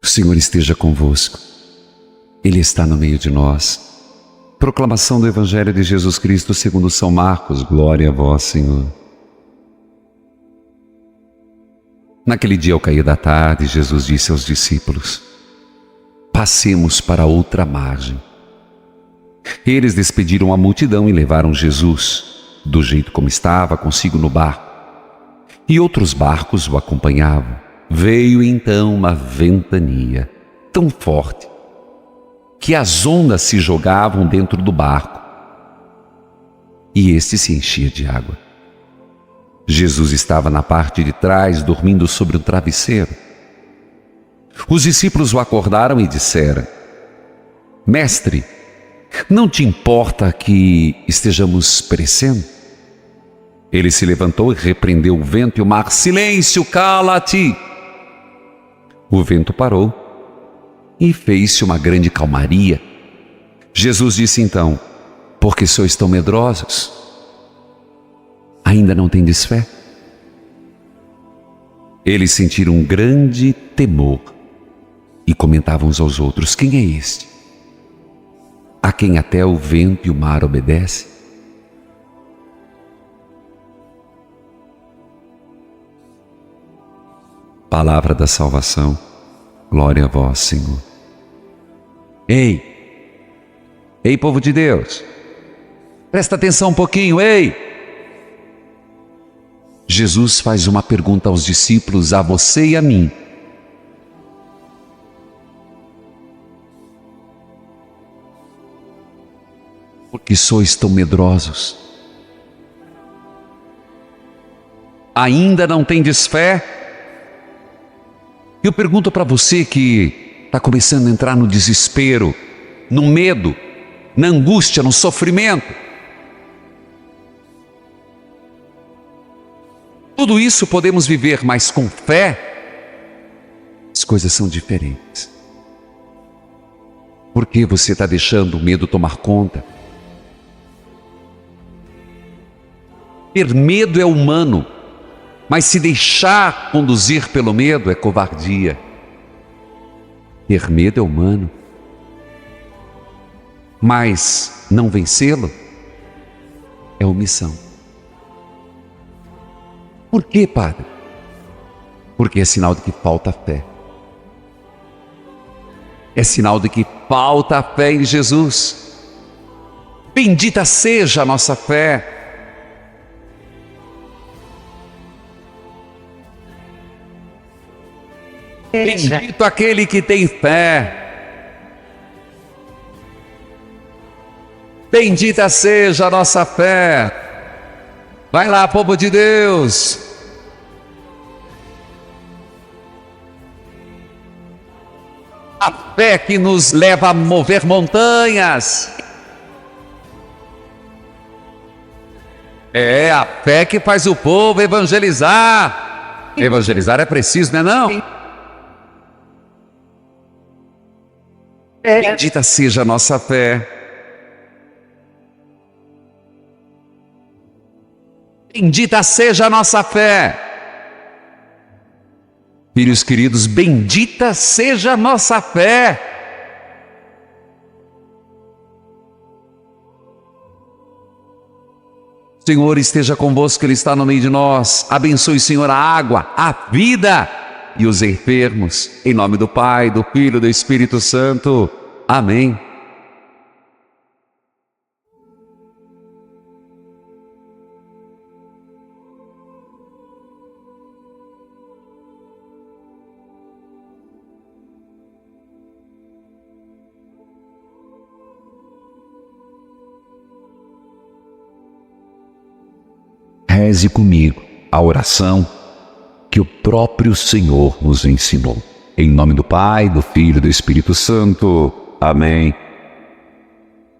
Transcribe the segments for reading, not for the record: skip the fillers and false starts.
Senhor esteja convosco. Ele está no meio de nós. Proclamação do Evangelho de Jesus Cristo segundo São Marcos. Glória a vós, Senhor. Naquele dia, ao cair da tarde, Jesus disse aos discípulos: passemos para outra margem. Eles despediram a multidão e levaram Jesus, do jeito como estava, consigo no barco. E outros barcos o acompanhavam. Veio então uma ventania tão forte que as ondas se jogavam dentro do barco e este se enchia de água. Jesus estava na parte de trás, dormindo sobre um travesseiro. Os discípulos o acordaram e disseram: Mestre, não te importa que estejamos perecendo? Ele se levantou e repreendeu o vento e o mar: Silêncio, cala-te! O vento parou e fez-se uma grande calmaria. Jesus disse então: por que sois tão medrosos? Ainda não tendes fé? Eles sentiram um grande temor e comentavam uns aos outros: quem é este, a quem até o vento e o mar obedecem? Palavra da salvação. Glória a vós, Senhor. Ei, povo de Deus, presta atenção um pouquinho, ei! Jesus faz uma pergunta aos discípulos, a você e a mim. Por que sois tão medrosos? Ainda não tendes fé? Eu pergunto para você que está começando a entrar no desespero, no medo, na angústia, no sofrimento. Tudo isso podemos viver, mas com fé, as coisas são diferentes. Por que você está deixando o medo tomar conta? Ter medo é humano. Mas se deixar conduzir pelo medo é covardia. Ter medo é humano. Mas não vencê-lo é omissão. Por quê, Padre? Porque é sinal de que falta fé. É sinal de que falta a fé em Jesus. Bendita seja a nossa fé. Bendito aquele que tem fé. Bendita seja a nossa fé. Vai lá, povo de Deus. A fé que nos leva a mover montanhas. É a fé que faz o povo evangelizar. Evangelizar é preciso, não é não? Bendita seja a nossa fé. Bendita seja a nossa fé. Filhos queridos, bendita seja a nossa fé. O Senhor esteja convosco, Ele está no meio de nós. Abençoe, Senhor, a água, a vida e os enfermos. Em nome do Pai, do Filho e do Espírito Santo. Amém. Reze comigo a oração que o próprio Senhor nos ensinou. Em nome do Pai, do Filho e do Espírito Santo. Amém.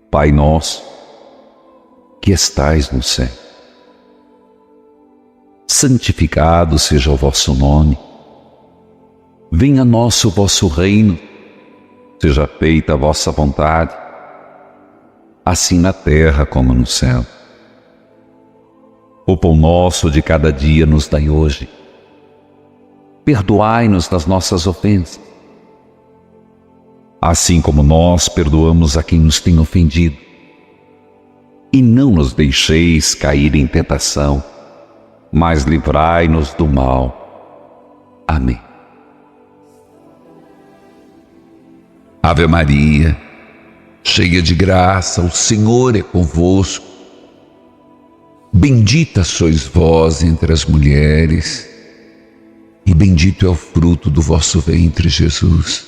Pai nosso, que estais no céu, santificado seja o vosso nome. Venha a nós o vosso reino. Seja feita a vossa vontade, assim na terra como no céu. O pão nosso de cada dia nos dai hoje. Perdoai-nos das nossas ofensas, assim como nós perdoamos a quem nos tem ofendido. E não nos deixeis cair em tentação, mas livrai-nos do mal. Amém. Ave Maria, cheia de graça, o Senhor é convosco. Bendita sois vós entre as mulheres, e bendito é o fruto do vosso ventre, Jesus.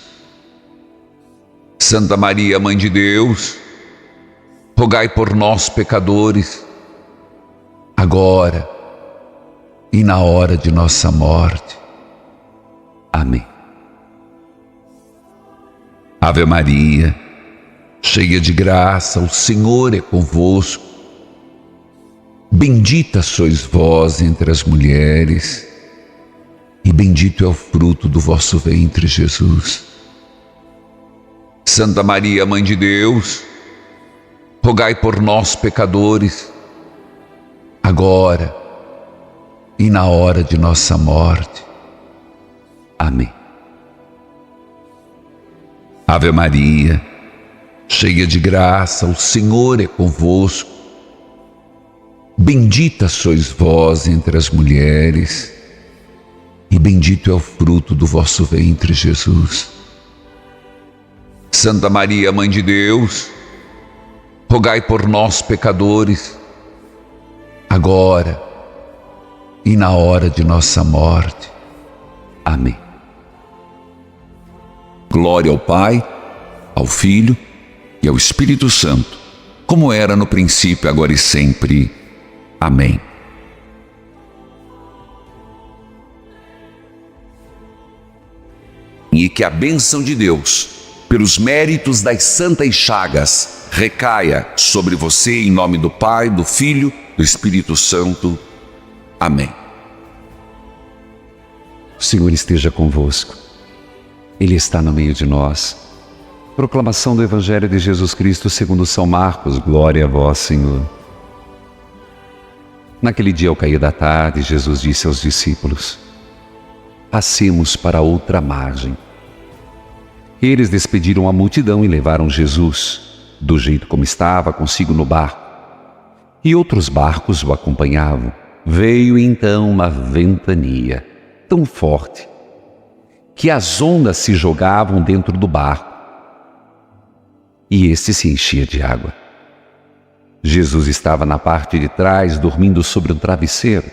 Santa Maria, Mãe de Deus, rogai por nós, pecadores, agora e na hora de nossa morte. Amém. Ave Maria, cheia de graça, o Senhor é convosco. Bendita sois vós entre as mulheres, e bendito é o fruto do vosso ventre, Jesus. Santa Maria, Mãe de Deus, rogai por nós, pecadores, agora e na hora de nossa morte. Amém. Ave Maria, cheia de graça, o Senhor é convosco. Bendita sois vós entre as mulheres, e bendito é o fruto do vosso ventre, Jesus. Santa Maria, Mãe de Deus, rogai por nós, pecadores, agora e na hora de nossa morte. Amém. Glória ao Pai, ao Filho e ao Espírito Santo, como era no princípio, agora e sempre. Amém. E que a bênção de Deus, pelos méritos das santas chagas, recaia sobre você em nome do Pai, do Filho, do Espírito Santo. Amém. O Senhor esteja convosco. Ele está no meio de nós. Proclamação do Evangelho de Jesus Cristo segundo São Marcos. Glória a vós, Senhor. Naquele dia, ao cair da tarde, Jesus disse aos discípulos: passemos para outra margem. Eles despediram a multidão e levaram Jesus, do jeito como estava, consigo no barco. E outros barcos o acompanhavam. Veio então uma ventania tão forte que as ondas se jogavam dentro do barco e este se enchia de água. Jesus estava na parte de trás, dormindo sobre um travesseiro.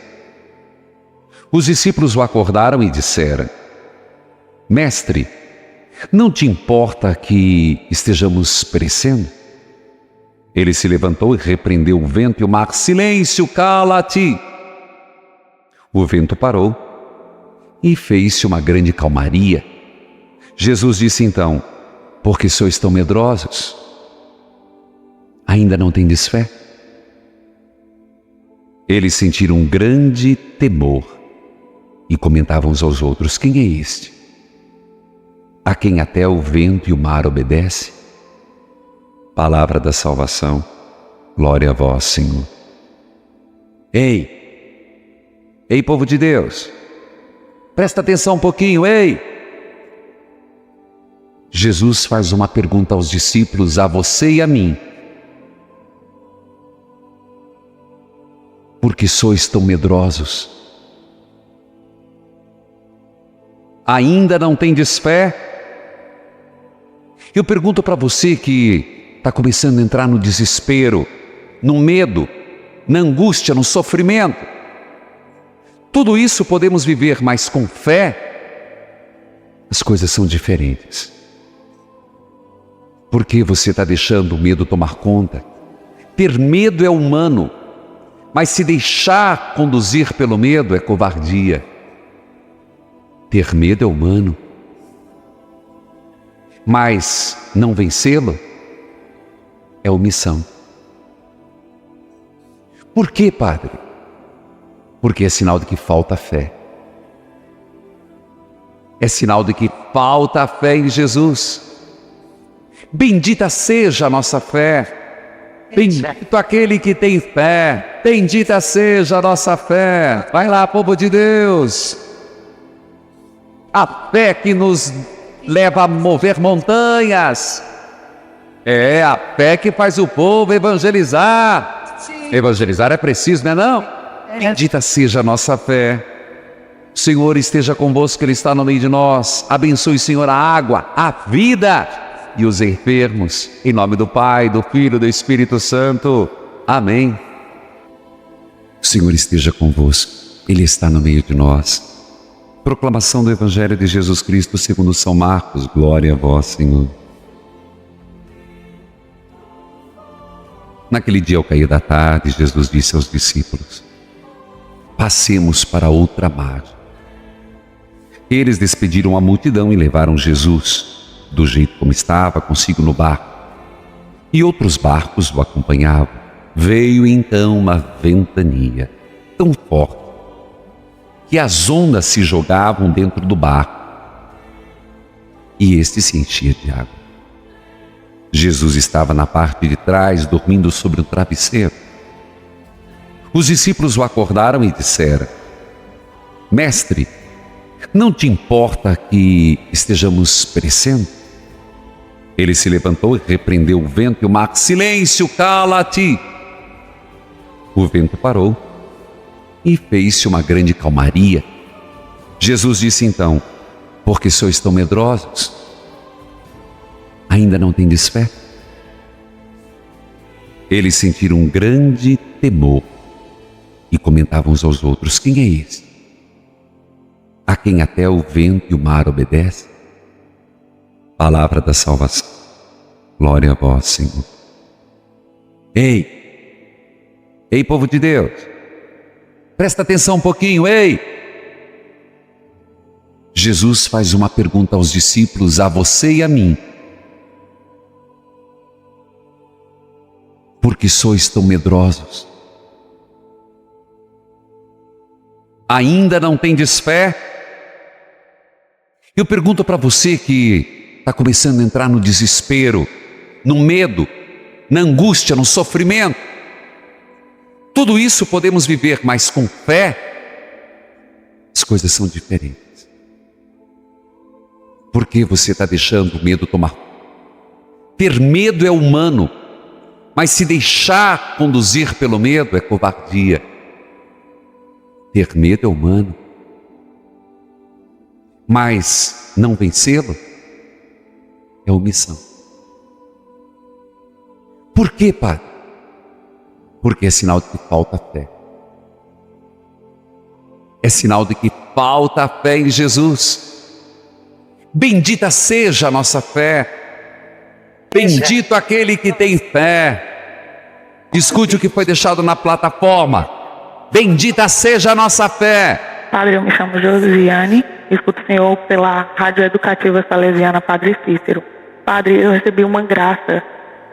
Os discípulos o acordaram e disseram: Mestre, não te importa que estejamos perecendo? Ele se levantou e repreendeu o vento e o mar: Silêncio, cala-te! O vento parou e fez-se uma grande calmaria. Jesus disse então: por que sois tão medrosos? Ainda não tendes fé? Eles sentiram um grande temor e comentavam uns aos outros: quem é este, a quem até o vento e o mar obedece? Palavra da salvação. Glória a vós, Senhor. Ei, povo de Deus, presta atenção um pouquinho, ei! Jesus faz uma pergunta aos discípulos, a você e a mim. Por que sois tão medrosos? Ainda não tendes fé? Eu pergunto para você que está começando a entrar no desespero, no medo, na angústia, no sofrimento. Tudo isso podemos viver, mas com fé, as coisas são diferentes. Por que você está deixando o medo tomar conta? Ter medo é humano, mas se deixar conduzir pelo medo é covardia. Ter medo é humano, mas não vencê-lo é omissão. Por quê, Padre? Porque é sinal de que falta fé. É sinal de que falta fé em Jesus. Bendita seja a nossa fé. Bendito aquele que tem fé. Bendita seja a nossa fé. Vai lá, povo de Deus. A fé que nos leva a mover montanhas. É a fé que faz o povo evangelizar. Sim. Evangelizar é preciso, não é não? Bendita seja a nossa fé. O Senhor esteja convosco, Ele está no meio de nós. Abençoe, Senhor, a água, a vida e os enfermos. Em nome do Pai, do Filho e do Espírito Santo. Amém. O Senhor esteja convosco, Ele está no meio de nós. Proclamação do Evangelho de Jesus Cristo segundo São Marcos. Glória a vós, Senhor. Naquele dia, ao cair da tarde, Jesus disse aos discípulos: passemos para outra margem. Eles despediram a multidão e levaram Jesus, do jeito como estava, consigo no barco. E outros barcos o acompanhavam. Veio então uma ventania tão forte que as ondas se jogavam dentro do barco e este se enchia de água. Jesus estava na parte de trás, dormindo sobre um travesseiro. Os discípulos o acordaram e disseram: Mestre, não te importa que estejamos perecendo? Ele se levantou e repreendeu o vento e o mar: silêncio, cala-te! O vento parou e fez-se uma grande calmaria. Jesus disse então: por que sois tão medrosos? Ainda não tendes fé? Eles sentiram um grande temor e comentavam uns aos outros: quem é esse? A quem até o vento e o mar obedecem? Palavra da salvação. Glória a vós, Senhor. Ei, povo de Deus, presta atenção um pouquinho, ei! Jesus faz uma pergunta aos discípulos, a você e a mim. Por que sois tão medrosos? Ainda não tendes fé? Eu pergunto para você que está começando a entrar no desespero, no medo, na angústia, no sofrimento. Tudo isso podemos viver, mas com fé, as coisas são diferentes. Por que você está deixando o medo tomar? Ter medo é humano, mas se deixar conduzir pelo medo é covardia. Ter medo é humano, mas não vencê-lo é omissão. Por quê, Pai? Porque é sinal de que falta fé. É sinal de que falta fé em Jesus. Bendita seja a nossa fé. Bendito aquele que tem fé. Escute o que foi deixado na plataforma. Bendita seja a nossa fé. Padre, eu me chamo Josiane, escuto o Senhor pela Rádio Educativa Salesiana Padre Cícero. Padre, eu recebi uma graça,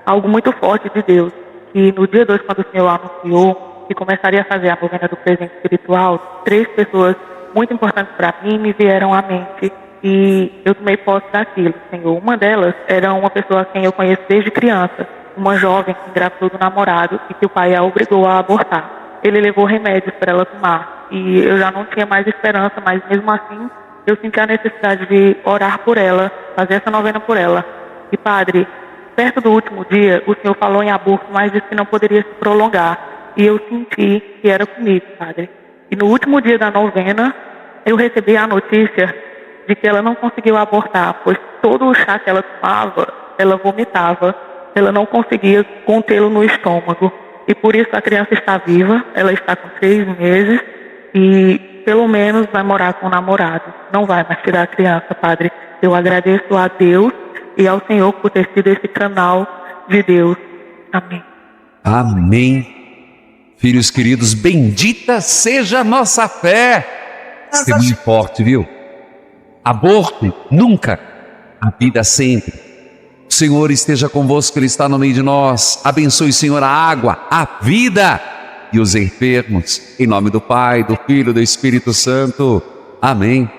algo muito forte de Deus, que no dia 2, quando o Senhor anunciou que começaria a fazer a novena do presente espiritual, 3 pessoas muito importantes para mim me vieram à mente e eu tomei posse daquilo, Senhor. Uma delas era uma pessoa a quem eu conheço desde criança, uma jovem que engravidou do namorado e que o pai a obrigou a abortar. Ele levou remédios para ela tomar e eu já não tinha mais esperança, mas mesmo assim eu senti a necessidade de orar por ela, fazer essa novena por ela. E Padre, perto do último dia, o Senhor falou em aborto, mas disse que não poderia se prolongar. E eu senti que era comigo, Padre. E no último dia da novena, eu recebi a notícia de que ela não conseguiu abortar, pois todo o chá que ela tomava, ela vomitava. Ela não conseguia contê-lo no estômago. E por isso a criança está viva, ela está com 3 meses e pelo menos vai morar com o namorado. Não vai mais tirar a criança, Padre. Eu agradeço a Deus e ao Senhor por ter sido esse canal de Deus. Amém. Amém. Filhos queridos, bendita seja a nossa fé. Ser muito forte, viu? Aborto, nunca. A vida sempre. O Senhor esteja convosco, Ele está no meio de nós. Abençoe, Senhor, a água, a vida e os enfermos. Em nome do Pai, do Filho e do Espírito Santo. Amém.